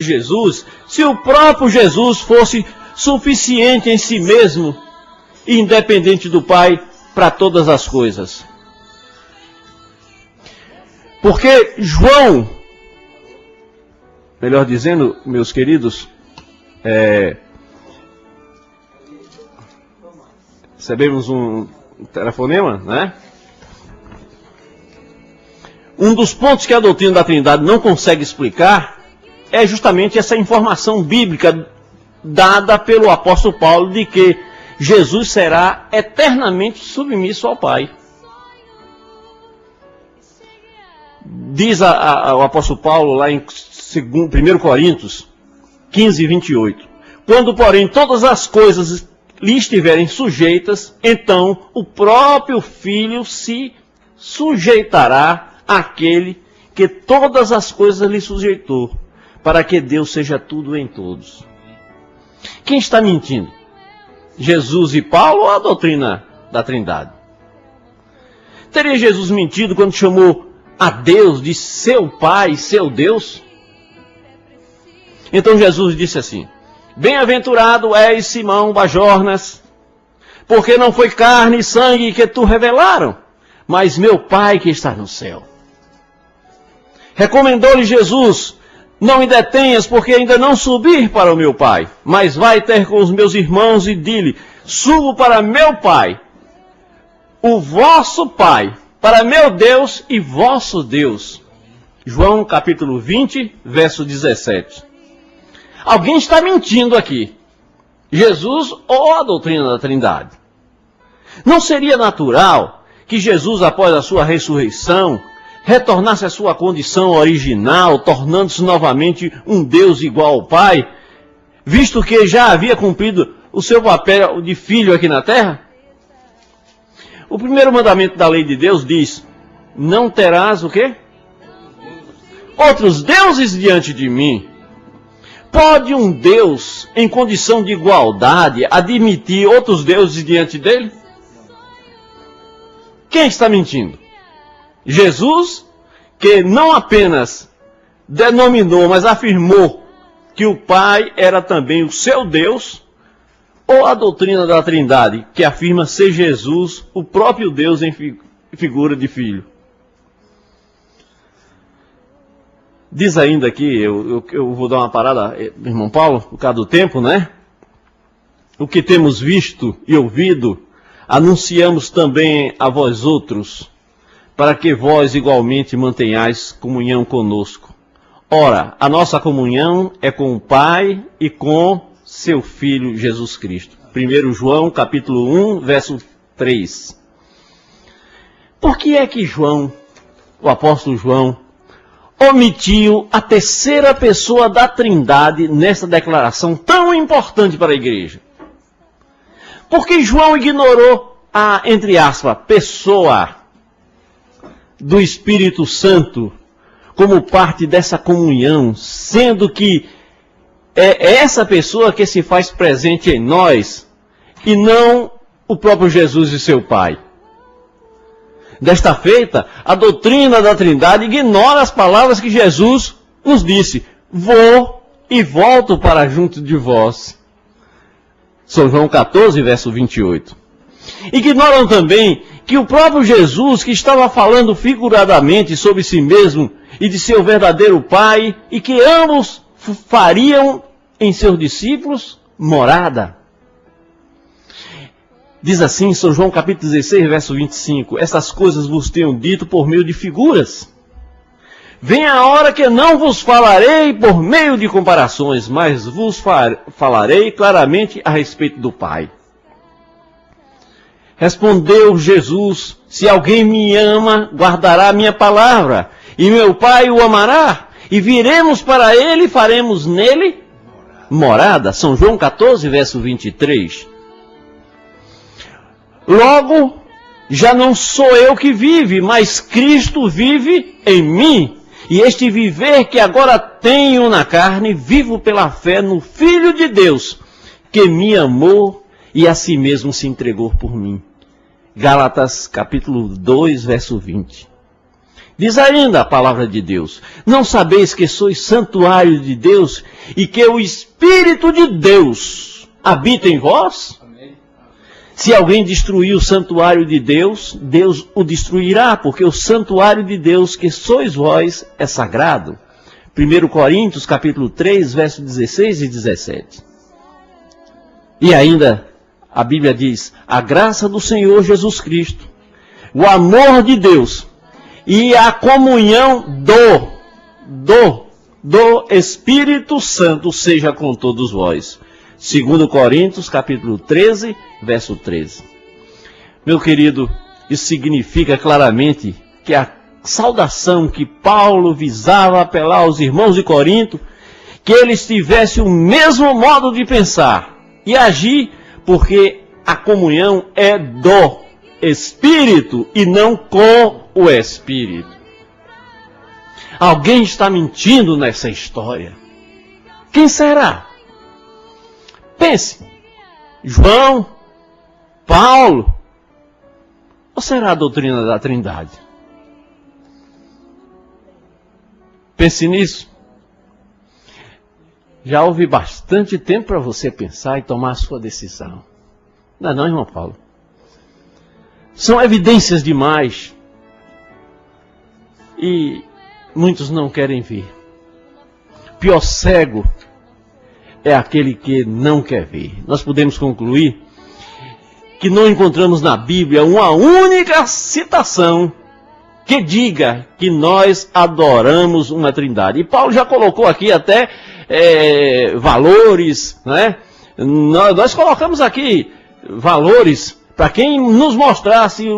Jesus, se o próprio Jesus fosse suficiente em si mesmo, independente do Pai, para todas as coisas? Porque João, melhor dizendo, meus queridos, recebemos um telefonema, né? Um dos pontos que a doutrina da Trindade não consegue explicar é justamente essa informação bíblica dada pelo apóstolo Paulo de que Jesus será eternamente submisso ao Pai. Diz o apóstolo Paulo lá em 1 Coríntios 15, 28. Quando, porém, todas as coisas lhe estiverem sujeitas, então o próprio Filho se sujeitará àquele que todas as coisas lhe sujeitou, para que Deus seja tudo em todos. Quem está mentindo? Jesus e Paulo ou a doutrina da Trindade? Teria Jesus mentido quando chamou a Deus de seu Pai, seu Deus? Então Jesus disse assim: bem-aventurado és Simão Bajornas, porque não foi carne e sangue que tu revelaram, mas meu Pai que está no céu. Recomendou-lhe Jesus: não me detenhas, porque ainda não subi para o meu Pai, mas vai ter com os meus irmãos e di-lhe: subo para meu Pai, o vosso Pai, para meu Deus e vosso Deus. João capítulo 20, verso 17. Alguém está mentindo aqui. Jesus ou a doutrina da Trindade? Não seria natural que Jesus, após a sua ressurreição, retornasse à sua condição original, tornando-se novamente um Deus igual ao Pai, visto que já havia cumprido o seu papel de filho aqui na terra? O primeiro mandamento da lei de Deus diz: não terás o quê? Outros deuses diante de mim. Pode um Deus, em condição de igualdade, admitir outros deuses diante dele? Quem está mentindo? Jesus, que não apenas denominou, mas afirmou que o Pai era também o seu Deus, ou a doutrina da Trindade, que afirma ser Jesus o próprio Deus em figura de filho? Diz ainda aqui, eu vou dar uma parada, irmão Paulo, por causa do tempo, né? O que temos visto e ouvido, anunciamos também a vós outros, para que vós igualmente mantenhais comunhão conosco. Ora, a nossa comunhão é com o Pai e com seu Filho Jesus Cristo. 1 João capítulo 1, verso 3. Por que é que João, o apóstolo João, omitiu a terceira pessoa da Trindade nessa declaração tão importante para a igreja? Porque João ignorou a, entre aspas, pessoa do Espírito Santo como parte dessa comunhão, sendo que é essa pessoa que se faz presente em nós e não o próprio Jesus e seu Pai. Desta feita, a doutrina da Trindade ignora as palavras que Jesus nos disse: vou e volto para junto de vós. São João 14, verso 28. Ignoram também que o próprio Jesus, que estava falando figuradamente sobre si mesmo e de seu verdadeiro Pai, e que ambos fariam em seus discípulos morada. Diz assim, São João capítulo 16, verso 25, essas coisas vos tenho dito por meio de figuras. Vem a hora que não vos falarei por meio de comparações, mas vos falarei claramente a respeito do Pai. Respondeu Jesus: se alguém me ama, guardará a minha palavra, e meu Pai o amará, e viremos para ele e faremos nele morada. São João 14, verso 23. Logo, já não sou eu que vive, mas Cristo vive em mim. E este viver que agora tenho na carne, vivo pela fé no Filho de Deus, que me amou e a si mesmo se entregou por mim. Gálatas capítulo 2, verso 20. Diz ainda a palavra de Deus: não sabeis que sois santuário de Deus e que o Espírito de Deus habita em vós? Amém. Se alguém destruir o santuário de Deus, Deus o destruirá, porque o santuário de Deus que sois vós é sagrado. 1 Coríntios capítulo 3, versos 16 e 17. E ainda a Bíblia diz: a graça do Senhor Jesus Cristo, o amor de Deus e a comunhão do Espírito Santo seja com todos vós. 2 Coríntios, capítulo 13, verso 13. Meu querido, isso significa claramente que a saudação que Paulo visava apelar aos irmãos de Corinto, que eles tivessem o mesmo modo de pensar e agir, porque a comunhão é do Espírito e não com o Espírito. Alguém está mentindo nessa história. Quem será? Pense. João? Paulo? Ou será a doutrina da Trindade? Pense nisso. Já houve bastante tempo para você pensar e tomar a sua decisão. Não é não, irmão Paulo? São evidências demais. E muitos não querem ver. Pior cego é aquele que não quer ver. Nós podemos concluir que não encontramos na Bíblia uma única citação que diga que nós adoramos uma Trindade. E Paulo já colocou aqui até valores, né? Nós colocamos aqui valores para quem nos mostrasse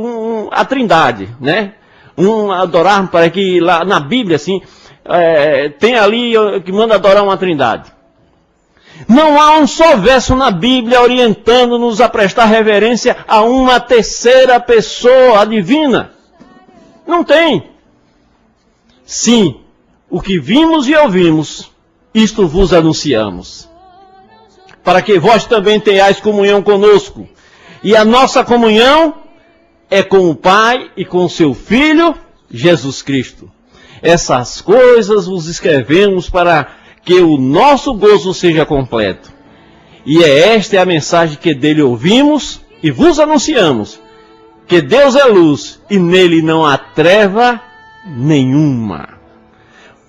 a Trindade, né? Adorar, para que lá na Bíblia, assim, tem ali que manda adorar uma Trindade. Não há um só verso na Bíblia orientando-nos a prestar reverência a uma terceira pessoa divina. Não tem. Sim, o que vimos e ouvimos, isto vos anunciamos, para que vós também tenhais comunhão conosco. E a nossa comunhão é com o Pai e com o seu Filho, Jesus Cristo. Essas coisas vos escrevemos para que o nosso gozo seja completo. E esta é a mensagem que dele ouvimos e vos anunciamos, que Deus é luz e nele não há treva nenhuma.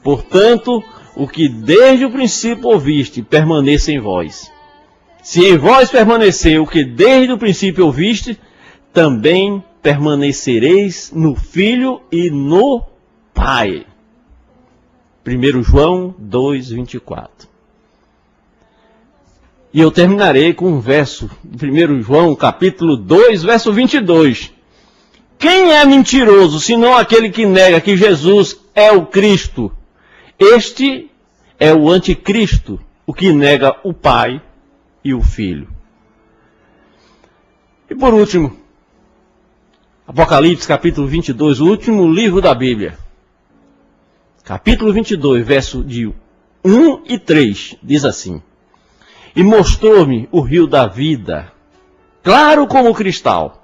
Portanto, o que desde o princípio ouviste, permaneça em vós. Se em vós permanecer o que desde o princípio ouviste, também permanecereis no Filho e no Pai. 1 João 2, 24. E eu terminarei com um verso de 1 João, capítulo 2, verso 22. Quem é mentiroso, senão aquele que nega que Jesus é o Cristo? Este é o anticristo, o que nega o Pai e o Filho. E por último, Apocalipse, capítulo 22, o último livro da Bíblia. Capítulo 22, verso de 1 e 3, diz assim: E mostrou-me o rio da vida, claro como cristal,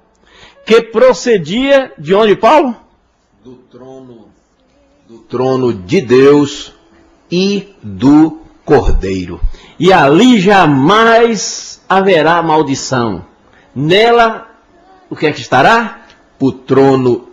que procedia de onde, Paulo? Do trono de Deus e do Cordeiro. E ali jamais haverá maldição. Nela, o que é que estará? O trono